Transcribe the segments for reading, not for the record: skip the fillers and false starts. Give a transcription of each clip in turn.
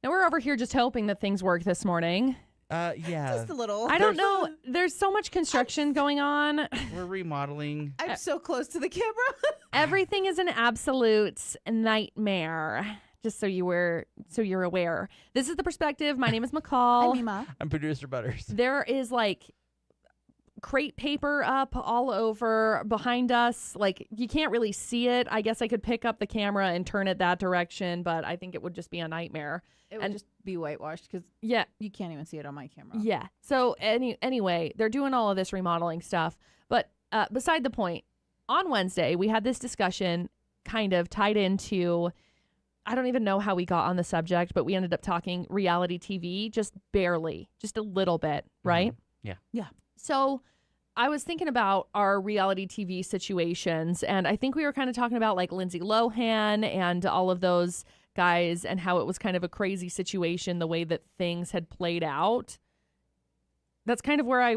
And we're over here just hoping that things work this morning. Yeah. Just a little. I don't know. There's so much construction going on. We're remodeling. I'm so close to the camera. Everything is an absolute nightmare. Just so you're aware. This is The Perspective. My name is McCall. I'm Mima. I'm producer Butters. There is like crate paper up all over behind us. Like you can't really see it. I guess I could pick up the camera and turn it that direction, but I think it would just be a nightmare. It would just be whitewashed because Yeah. you can't even see it on my camera. Yeah. So anyway, they're doing all of this remodeling stuff. But beside the point, on Wednesday, we had this discussion kind of tied into, I don't even know how we got on the subject, but we ended up talking reality TV, just barely, just a little bit, right? Yeah. Yeah. So I was thinking about our reality TV situations, and I think we were kind of talking about like Lindsay Lohan and all of those guys and how it was kind of a crazy situation, the way that things had played out. That's kind of where I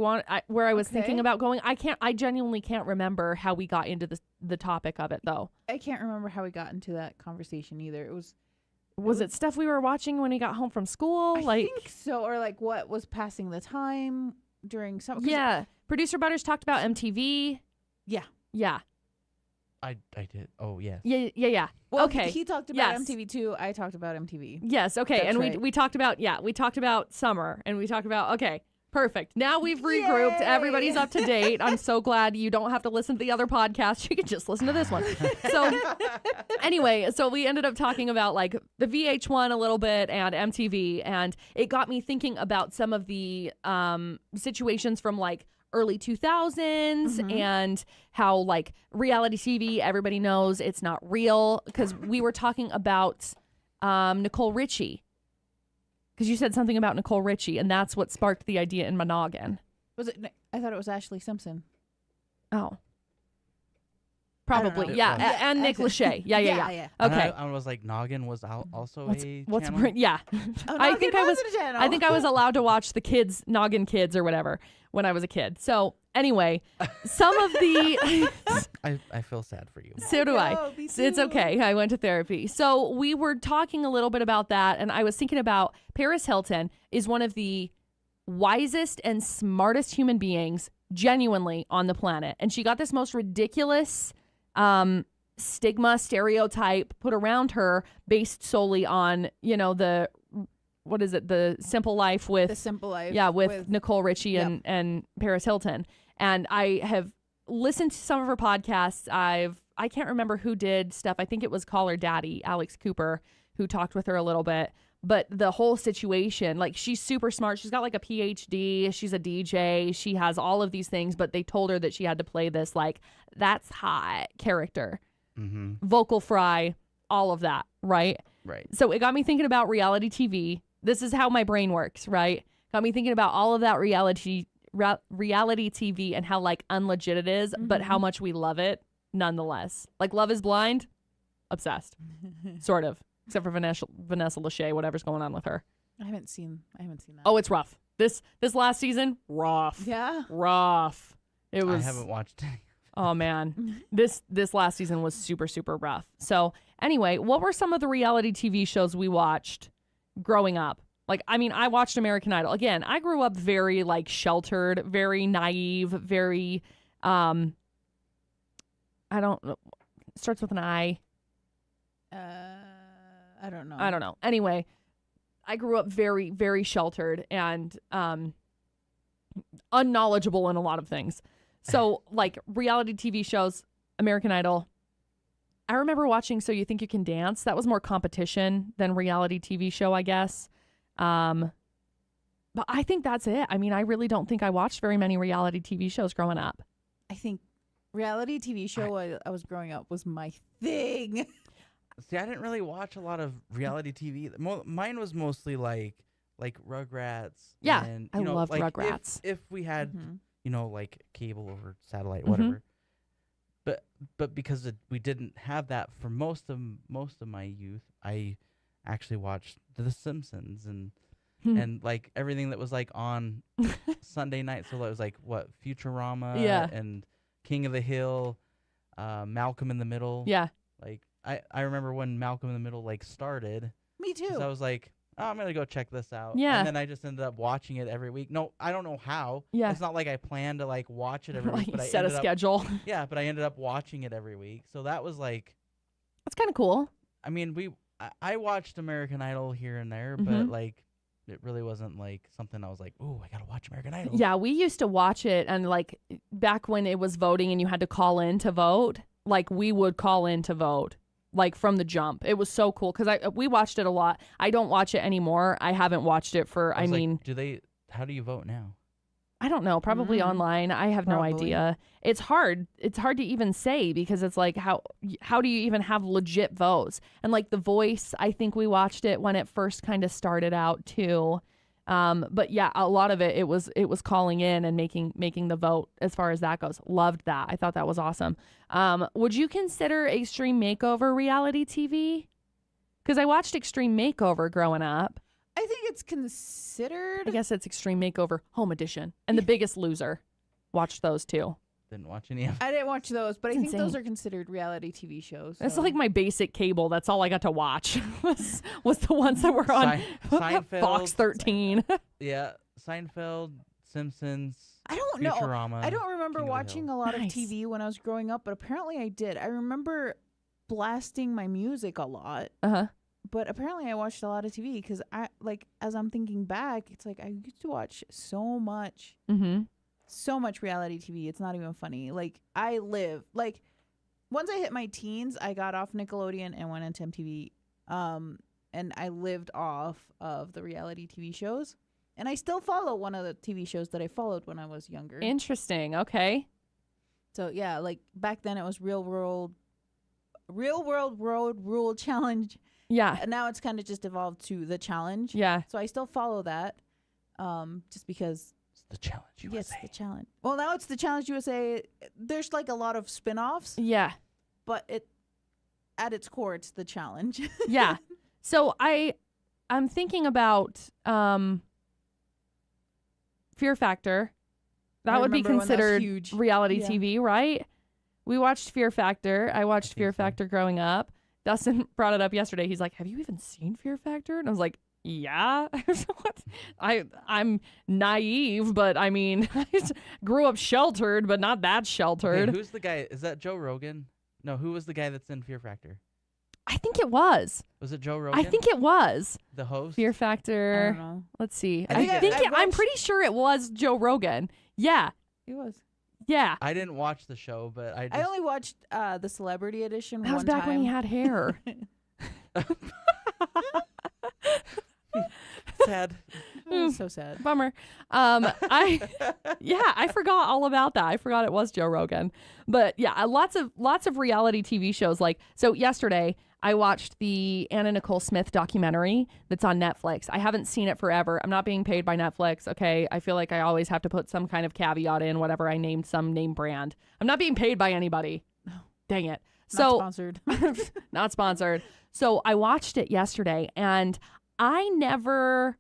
was thinking about going. I genuinely can't remember how we got into the topic of it though. I can't remember how we got into that conversation either. Was it stuff we were watching when he got home from school? I think so, or like what was passing the time during some. Yeah. Producer Butters talked about MTV. Yeah. Yeah. I did. Oh, yes. Yeah. Well, okay. He talked about Yes. MTV too. I talked about MTV. Yes. Okay. That's and right. we talked about summer, and we talked about, okay, perfect. Now we've regrouped. Yay! Everybody's up to date. I'm so glad you don't have to listen to the other podcast. You can just listen to this one. So anyway, so we ended up talking about like the VH1 a little bit and MTV, and it got me thinking about some of the situations from like early 2000s and how like reality TV, everybody knows it's not real, because we were talking about Nicole Richie. Because you said something about Nicole Richie, and that's what sparked the idea in my noggin. Was it? I thought it was Ashley Simpson. Oh. I don't Probably, know. yeah. Yeah. And Nick Lachey. Yeah. And Okay. I was like, Noggin was also What's channel? yeah. Oh, I think I was a channel. I think I was allowed to watch the kids, Noggin Kids or whatever, when I was a kid. So anyway, some of the I feel sad for you. so do I. know, me It's too. okay. I went to therapy. So we were talking a little bit about that, and I was thinking about Paris Hilton is one of the wisest and smartest human beings genuinely on the planet. And she got this most ridiculous stigma, stereotype put around her based solely on, the Simple Life with The Simple Life. yeah, with Nicole Richie Yep. and Paris Hilton. And I have listened to some of her podcasts. I can't remember who did stuff. I think it was Call Her Daddy, Alex Cooper, who talked with her a little bit. But the whole situation, like, she's super smart. She's got like a PhD. She's a DJ. She has all of these things, but they told her that she had to play this like, that's hot character. Mm-hmm. Vocal fry, all of that, right? Right. So it got me thinking about reality TV. This is how my brain works, right? Got me thinking about all of that reality TV and how like unlegit it is, but how much we love it nonetheless. Like Love is Blind, obsessed, sort of, except for Vanessa Lachey, whatever's going on with her. I haven't seen that. Oh, it's rough. This last season, rough. Yeah. Rough. It was. I haven't watched any. Oh man, this last season was super, super rough. So anyway, what were some of the reality TV shows we watched growing up? Like, I mean, I watched American Idol. Again, I grew up very like sheltered, very naive, very I don't know. Starts with an I. I don't know. I don't know. Anyway, I grew up very, very sheltered and unknowledgeable in a lot of things. So, like, reality TV shows, American Idol. I remember watching So You Think You Can Dance. That was more competition than reality TV show, I guess. But I think that's it. I mean, I really don't think I watched very many reality TV shows growing up. I think reality TV show while I was growing up was my thing. See, I didn't really watch a lot of reality TV. Mine was mostly like Rugrats. Yeah, and, I you know, loved like, Rugrats. If we had, like cable or satellite, Mhm. whatever. But because we didn't have that for most of my youth, I actually watched The Simpsons and like everything that was like on Sunday night. So it was like Futurama, Yeah. and King of the Hill, Malcolm in the Middle. Yeah. Like I remember when Malcolm in the Middle like started. Me too. 'Cause I was like, oh, I'm gonna go check this out. Yeah. And then I just ended up watching it every week. No, I don't know how. Yeah. It's not like I planned to like watch it every Like week, but I set a ended up, schedule. yeah, but I ended up watching it every week. So that was like, That's kind of cool. I mean, I watched American Idol here and there, but Mhm. like it really wasn't like something I was like, oh, I gotta watch American Idol. Yeah, we used to watch it, and like back when it was voting and you had to call in to vote, like we would call in to vote, like from the jump. It was so cool because we watched it a lot. I don't watch it anymore. I haven't watched it for. I was like, mean, how do you vote now? I don't know. Probably Mm. online. I have no Probably. idea. It's hard. It's hard to even say because it's like how do you even have legit votes? And like The Voice, I think we watched it when it first kind of started out too. But yeah, a lot of it was calling in and making the vote as far as that goes. Loved that. I thought that was awesome. Would you consider Extreme Makeover reality TV? Because I watched Extreme Makeover growing up. I think it's considered. I guess it's Extreme Makeover Home Edition and The Biggest Loser. Watched those too. Didn't watch any of. I didn't watch those, but It's I think those insane. are considered reality TV shows. That's so. like my basic cable. That's all I got to watch was the ones that were on Seinfeld. Fox 13. Yeah, Seinfeld, Simpsons, I don't know. Futurama. I don't remember King of the watching Hill. a lot Nice. of TV when I was growing up, but apparently I did. I remember blasting my music a lot, Uh-huh. but apparently I watched a lot of TV because I like as I'm thinking back, it's like I used to watch so much reality TV. It's not even funny. Like I live like once I hit my teens, I got off Nickelodeon and went into MTV. And I lived off of the reality TV shows. And I still follow one of the TV shows that I followed when I was younger. Interesting. Okay. So yeah, like back then it was Real World Road Rule Challenge. Yeah. And now it's kind of just evolved to The Challenge. Yeah. So I still follow that. Just because It's the Challenge USA. yes, The Challenge. Well, now it's The Challenge USA. There's like a lot of spin-offs, Yeah. but at its core it's The Challenge. Yeah. So I'm thinking about Fear Factor. I That would be remember when that was considered huge. reality Yeah. TV, right? We watched Fear Factor. I watched think Fear so. Factor growing up. Dustin brought it up yesterday. He's like, "Have you even seen Fear Factor?" And I was like, "Yeah." What? I'm naive, but I mean, I just grew up sheltered, but not that Okay, sheltered. who's the guy? Is that Joe Rogan? No, who was the guy that's in Fear Factor? I think it was. Was it Joe Rogan? I think it was the host. Fear I Factor. don't know. Let's see. I I think think I I'm watched- pretty sure it was Joe Rogan. Yeah. It was. Yeah. I didn't watch the show, but I just I only watched the Celebrity Edition That was one back when he time. had hair. sad. It was so sad. Bummer. I forgot all about that. I forgot it was Joe Rogan. But yeah, lots of reality TV shows. Like, so yesterday I watched the Anna Nicole Smith documentary that's on Netflix. I haven't seen it forever. I'm not being paid by Netflix. Okay. I feel like I always have to put some kind of caveat in whatever I named some name brand. I'm not being paid by anybody. Dang it. Not So sponsored. not sponsored. So I watched it yesterday and I never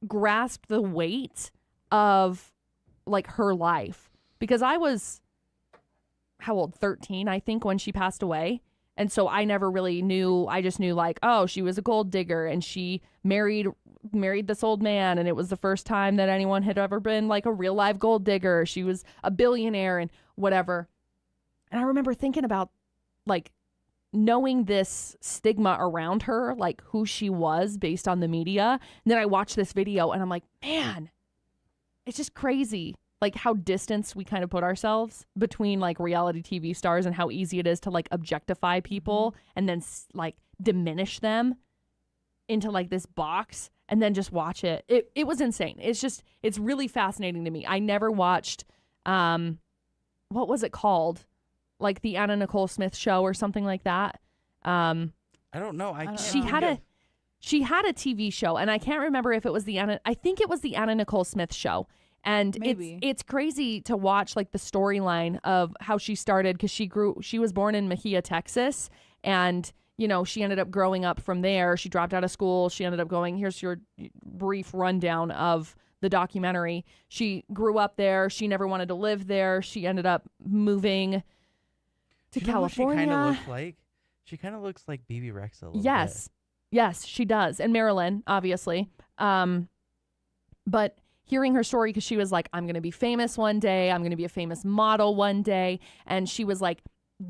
grasped the weight of like her life because I was how old? 13, I think, when she passed away. And so I never really knew. I just knew like, oh, she was a gold digger and she married this old man. And it was the first time that anyone had ever been like a real live gold digger. She was a billionaire and whatever. And I remember thinking about like knowing this stigma around her, like who she was based on the media. And then I watched this video and I'm like, man, it's just crazy. Like how distanced we kind of put ourselves between like reality TV stars and how easy it is to like objectify people and then like diminish them into like this box and then just watch it. It was insane. It's really fascinating to me. I never watched, what was it called? Like the Anna Nicole Smith show or something like that. I don't know. I don't can't She know. had think she had a TV show and I can't remember if it was I think it was the Anna Nicole Smith show. And Maybe. it's crazy to watch like the storyline of how she started because she was born in Mejia, Texas. And, you know, she ended up growing up from there. She dropped out of school. She ended up going, here's your brief rundown of the documentary. She grew up there. She never wanted to live there. She ended up moving to Do you know who California. She kind of looks like. She kind of looks like BB Rexa a little Yes. Yes, she does. And Marilyn, obviously. But hearing her story, because she was like, I'm going to be famous one day. I'm going to be a famous model one day. And she was like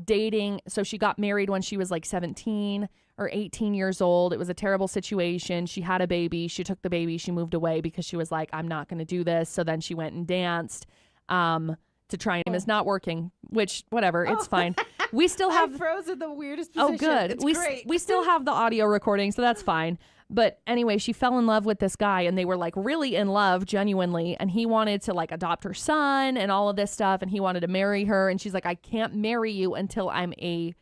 dating. So she got married when she was like 17 or 18 years old. It was a terrible situation. She had a baby. She took the baby. She moved away because she was like, I'm not going to do this. So then she went and danced to try and it's not working, which whatever. It's fine. We still have I froze at the weirdest position. Oh, good. It's we great. we still have the audio recording, so that's fine. But anyway, she fell in love with this guy, and they were like really in love, genuinely. And he wanted to like adopt her son and all of this stuff, and he wanted to marry her. And she's like, I can't marry you until I'm a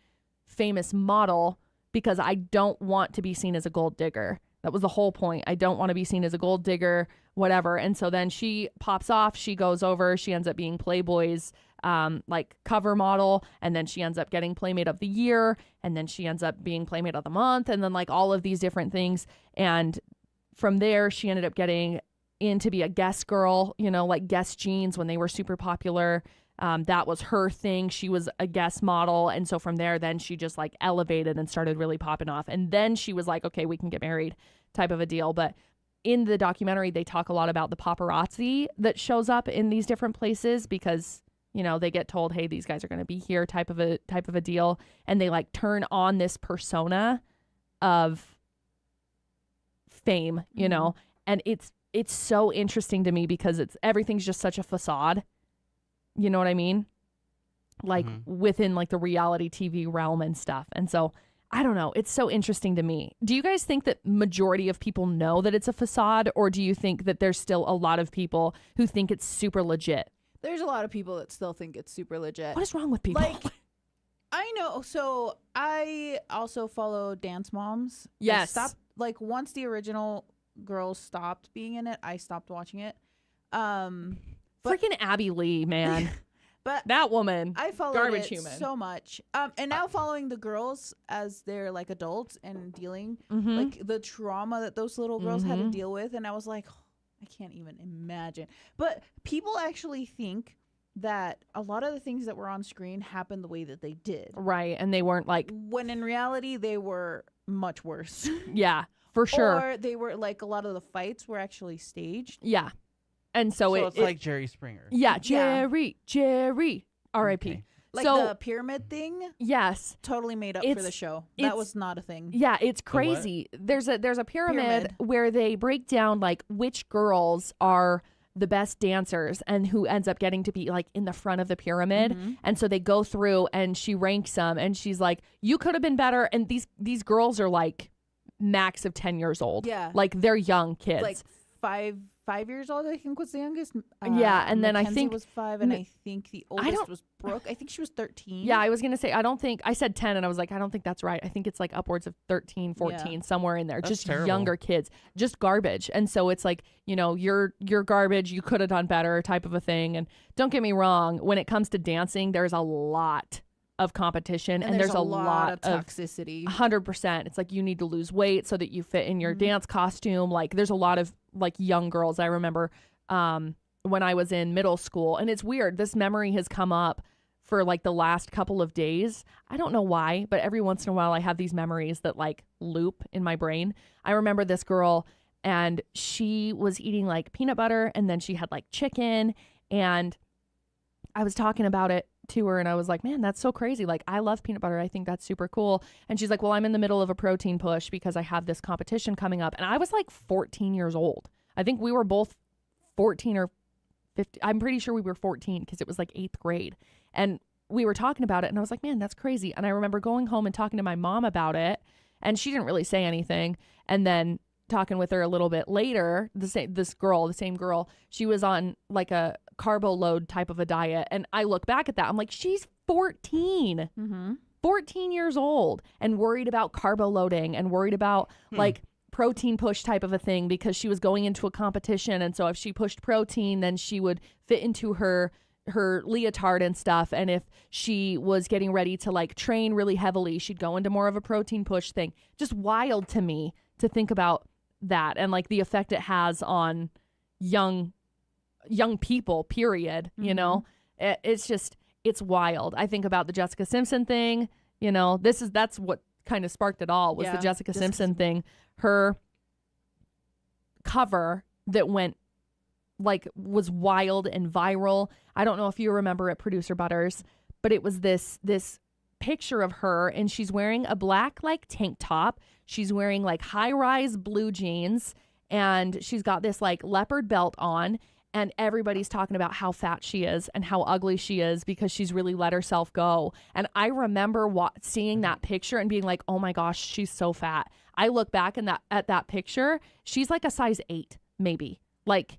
famous model because I don't want to be seen as a gold digger. That was the whole point. I don't want to be seen as a gold digger, whatever. And so then she pops off. She goes over. She ends up being Playboy's like cover model, and then she ends up getting Playmate of the Year, and then she ends up being Playmate of the Month, and then like all of these different things. And from there, she ended up getting in to be a Guess girl, you know, like Guess jeans when they were super popular. That was her thing. She was a Guess model. And so from there, then she just like elevated and started really popping off. And then she was like, okay, we can get married type of a deal. But in the documentary, they talk a lot about the paparazzi that shows up in these different places because, you know, they get told, hey, these guys are going to be here type of a deal. And they like turn on this persona of fame, you know, and it's so interesting to me because everything's just such a facade. You know what I mean? Like within like the reality TV realm and stuff. And so I don't know. It's so interesting to me. Do you guys think that majority of people know that it's a facade, or do you think that there's still a lot of people who think it's super legit? There's a lot of people that still think it's super legit. What is wrong with people? Like, I know. So I also follow Dance Moms. Yes. Like once the original girls stopped being in it, I stopped watching it. Freaking Abby Lee, man. But that woman, I followed garbage it human. so much. And now following the girls as they're like adults and dealing like the trauma that those little girls had to deal with, and I was like, oh, I can't even imagine. But people actually think that a lot of the things that were on screen happened the way that they did. Right, and they weren't like, when in reality they were much worse. Yeah, for sure. Or they were like, a lot of the fights were actually staged. Yeah. And so it's like Jerry Springer. Yeah, Jerry. R.I.P. Okay. Like so, the pyramid thing, yes, totally made up for the show. That was not a thing. Yeah, it's crazy. There's a pyramid where they break down like which girls are the best dancers and who ends up getting to be like in the front of the pyramid. And so they go through and she ranks them and she's like, you could have been better. And these girls are like max of 10 years old. Yeah. Like they're young kids. Like 5 years old, I think was the youngest. Yeah, and then Mackenzie I think was 5, and I think the oldest was Brooke. I think she was 13. Yeah, I was gonna say I said 10, and I was like, I don't think that's right. I think it's like upwards of 13, 14, somewhere in there. That's just terrible. Younger kids, just garbage. And so it's like, you know, you're garbage. You could have done better, type of a thing. And don't get me wrong, when it comes to dancing, there's a lot of competition and there's a lot of toxicity. 100%. It's like you need to lose weight so that you fit in your dance costume. Like there's a lot of like young girls. I remember when I was in middle school, and it's weird. This memory has come up for like the last couple of days. I don't know why, but every once in a while I have these memories that like loop in my brain. I remember this girl and she was eating like peanut butter and then she had like chicken, and I was talking about it to her and I was like, man, that's so crazy. Like, I love peanut butter. I think that's super cool. And she's like, well, I'm in the middle of a protein push because I have this competition coming up. And I was like 14 years old. I think we were both 14 or 15. I'm pretty sure we were 14 because it was like 8th grade. And we were talking about it and I was like, man, that's crazy. And I remember going home and talking to my mom about it, and she didn't really say anything. And then talking with her a little bit later, the same girl, she was on like a carbo load type of a diet. And I look back at that, I'm like, she's 14, 14 years old and worried about carbo loading and worried about like protein push type of a thing because she was going into a competition. And so if she pushed protein, then she would fit into her leotard and stuff. And if she was getting ready to like train really heavily, she'd go into more of a protein push thing. Just wild to me to think about that and like the effect it has on young people, period. You know, it's wild. I think about the Jessica Simpson thing, you know, that's what kind of sparked it all was the Yeah, Jessica Jessica Simpson thing. Her cover that went like was wild and viral. I don't know if you remember it, Producer Butters, but it was this picture of her, and she's wearing a black like tank top. She's wearing like high-rise blue jeans, and she's got this like leopard belt on, and everybody's talking about how fat she is and how ugly she is because she's really let herself go. And I remember seeing that picture and being like, oh my gosh, she's so fat. I look back at that picture, she's like a size 8 maybe. Like,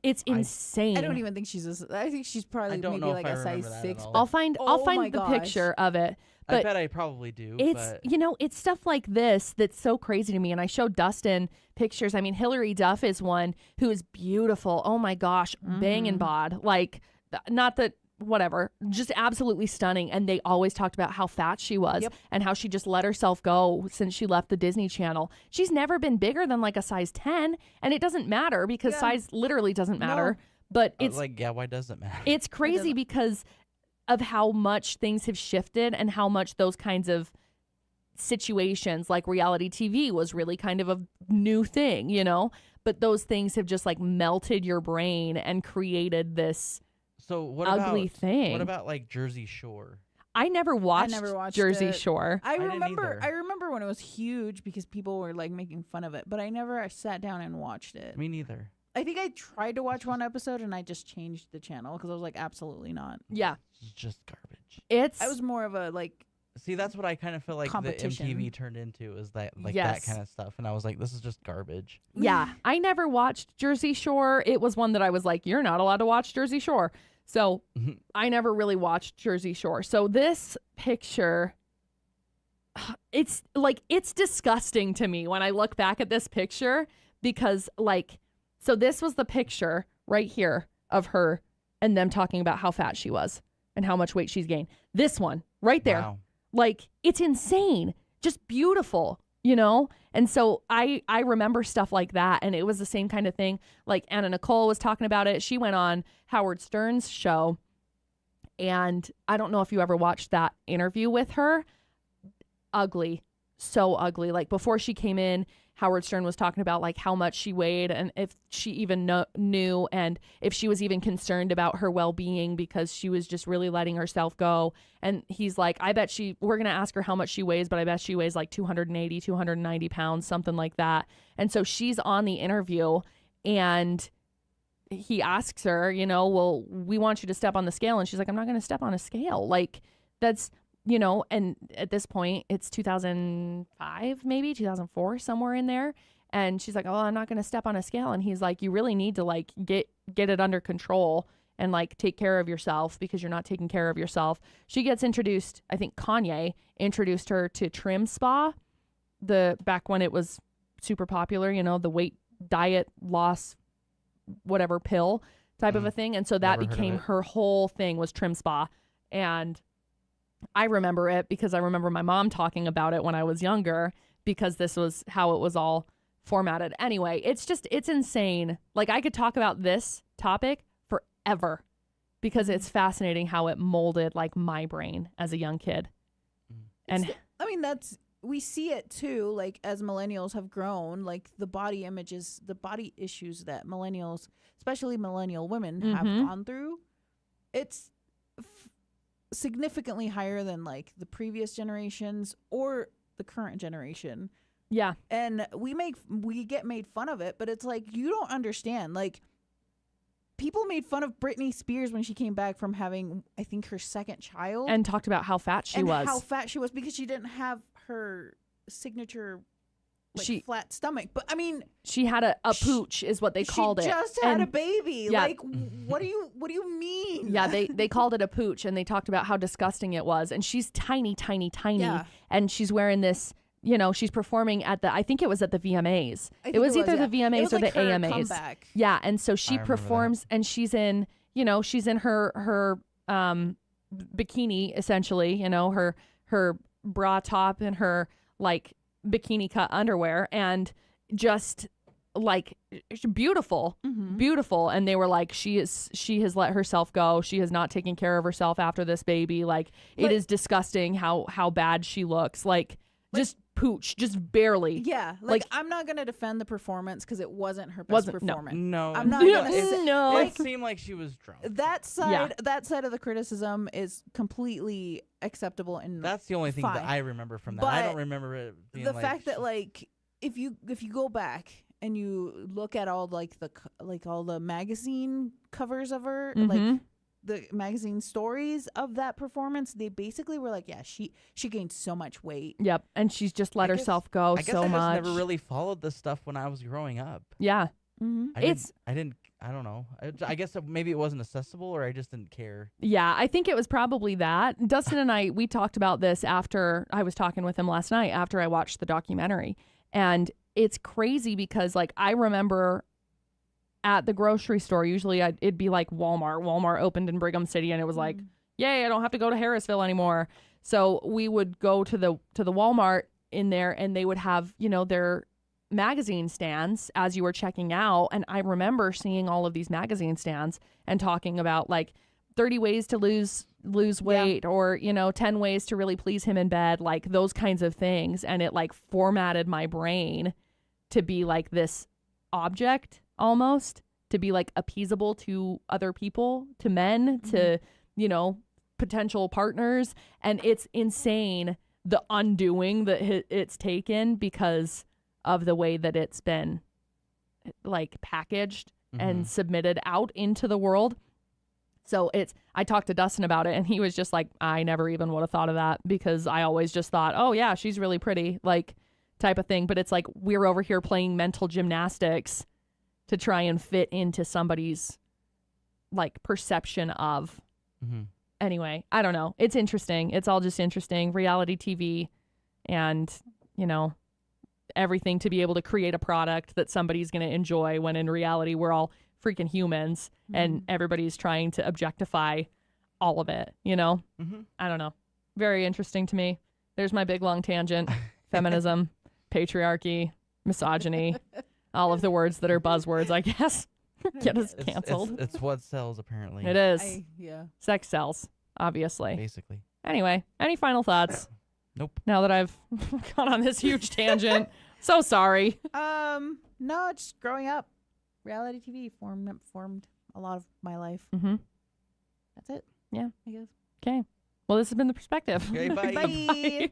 it's insane. I don't even think I think she's probably don't maybe know like if I a size remember that 6. at all. I'll find Oh my the gosh. picture of it. I But bet I probably do. it's, but you know, it's stuff like this that's so crazy to me. And I showed Dustin pictures. I mean, Hillary Duff is one who is beautiful. Oh my gosh, banging bod. Like, not that, whatever, just absolutely stunning. And they always talked about how fat she was and how she just let herself go since she left the Disney Channel. She's never been bigger than like a size 10. And it doesn't matter because size literally doesn't matter. But it's like, yeah, why does it matter? It's crazy because of how much things have shifted and how much those kinds of situations like reality TV was really kind of a new thing, you know? But those things have just like melted your brain and created this So what ugly about thing. What about like Jersey Shore? I never watched Jersey it. Shore. I didn't remember either. when it was huge because people were like making fun of it, but I never sat down and watched it. Me neither. I think I tried to watch one episode and I just changed the channel because I was like, absolutely not. Yeah. It's just garbage. I was more of a like. See, that's what I kind of feel like the Competition. MTV turned into, is that like Yes. that kind of stuff. And I was like, this is just garbage. Yeah. I never watched Jersey Shore. It was one that I was like, you're not allowed to watch Jersey Shore. So I never really watched Jersey Shore. So this picture, it's like, it's disgusting to me when I look back at this picture because like, so this was the picture right here of her and them talking about how fat she was and how much weight she's gained. This one right there. Wow. Like, it's insane. Just beautiful, you know? And so I remember stuff like that. And it was the same kind of thing. Like Anna Nicole was talking about it. She went on Howard Stern's show. And I don't know if you ever watched that interview with her. Ugly. So ugly. Like before she came in, Howard Stern was talking about like how much she weighed and if she even knew and if she was even concerned about her well-being because she was just really letting herself go. And he's like, we're going to ask her how much she weighs, but I bet she weighs like 280, 290 pounds, something like that. And so she's on the interview and he asks her, you know, well, we want you to step on the scale. And she's like, I'm not going to step on a scale. Like that's, you know, and at this point it's 2005, maybe 2004, somewhere in there. And she's like, oh, I'm not going to step on a scale. And he's like, you really need to like get it under control and like take care of yourself because you're not taking care of yourself. She gets introduced, I think Kanye introduced her to Trim Spa, back when it was super popular, you know, the weight diet loss, whatever pill type of a thing. And so that Never heard of became it. her whole thing was Trim Spa. And I remember it because I remember my mom talking about it when I was younger because this was how it was all formatted. Anyway, it's insane. Like I could talk about this topic forever because it's fascinating how it molded like my brain as a young kid. And I mean, we see it too, like as millennials have grown, like the body issues that millennials, especially millennial women, have gone through. It's significantly higher than like the previous generations or the current generation. yeah, And we get made fun of it, but it's like, you don't understand. Like people made fun of Britney Spears when she came back from having, I think, her second child. and talked about how fat she was. How fat she was because she didn't have her signature She- flat stomach. But I mean, She had a pooch is what they called it. she just had And- a baby. Yeah. Like, what do you mean? Yeah, they called it a pooch and they talked about how disgusting it was. And she's tiny, tiny, tiny. Yeah. And she's wearing this, you know, she's performing I think it was at the VMAs. I think It was yeah. either the It VMAs was or like the her AMAs. comeback. Yeah, and so she I remember performs and she's in, you know, she's in her bikini essentially, you know, her bra top and her like bikini cut underwear and just like beautiful, beautiful. And they were like, she has let herself go. She has not taken care of herself after this baby. Like it But- is disgusting how bad she looks. Like just pooch, just barely. Yeah, Like- I'm not gonna defend the performance because it wasn't her best Wasn't- no. performance. No, I'm not No, gonna say no. It seemed like she was drunk. that side of the criticism is completely acceptable and That's the only thing that fine. I remember from that. I But don't remember it being the like fact that like if you go back and you look at all all the magazine covers of her, like Mhm. the magazine stories of that performance, they basically were like, yeah, she gained so much weight. Yep, and she's just let I guess- herself go I guess so I just much. never really followed this stuff when I was growing up. Yeah, Mm-hmm. I don't know. I guess maybe it wasn't accessible, or I just didn't care. yeah. I think it was probably that. Dustin and I, we talked about this after I was talking with him last night after I watched the documentary, and it's crazy because like I remember at the grocery store, usually it'd be like Walmart. Walmart opened in Brigham City, and it was like, yay, I don't have to go to Harrisville anymore. So we would go to the Walmart in there, and they would have, you know, their magazine stands as you were checking out. And I remember seeing all of these magazine stands and talking about like 30 ways to lose weight, or, you know, 10 ways to really please him in bed, like those kinds of things. And it like formatted my brain to be like this object almost, to be like appeasable to other people, to men, to, you know, potential partners. And it's insane the undoing that it's taken because of the way that it's been like packaged and submitted out into the world. So I talked to Dustin about it, and he was just like, I never even would have thought of that, because I always just thought, oh yeah, she's really pretty, like type of thing. But it's like we're over here playing mental gymnastics to try and fit into somebody's like perception of. Anyway, I don't know. It's interesting. It's all just interesting. Reality TV and, you know, everything to be able to create a product that somebody's going to enjoy, when in reality we're all freaking humans and everybody's trying to objectify all of it, you know? I don't know. Very interesting to me. There's my big long tangent. Feminism, patriarchy, misogyny, all of the words that are buzzwords, I guess. Get us canceled. It's what sells, apparently. It is. Yeah. Sex sells, obviously. Basically. Anyway, any final thoughts? Nope. Now that I've gone on this huge tangent. So sorry. No, just growing up, reality TV formed a lot of my life. Mm-hmm. That's it. Yeah. I guess. Okay. Well, this has been The Perspective. Okay, bye. Bye.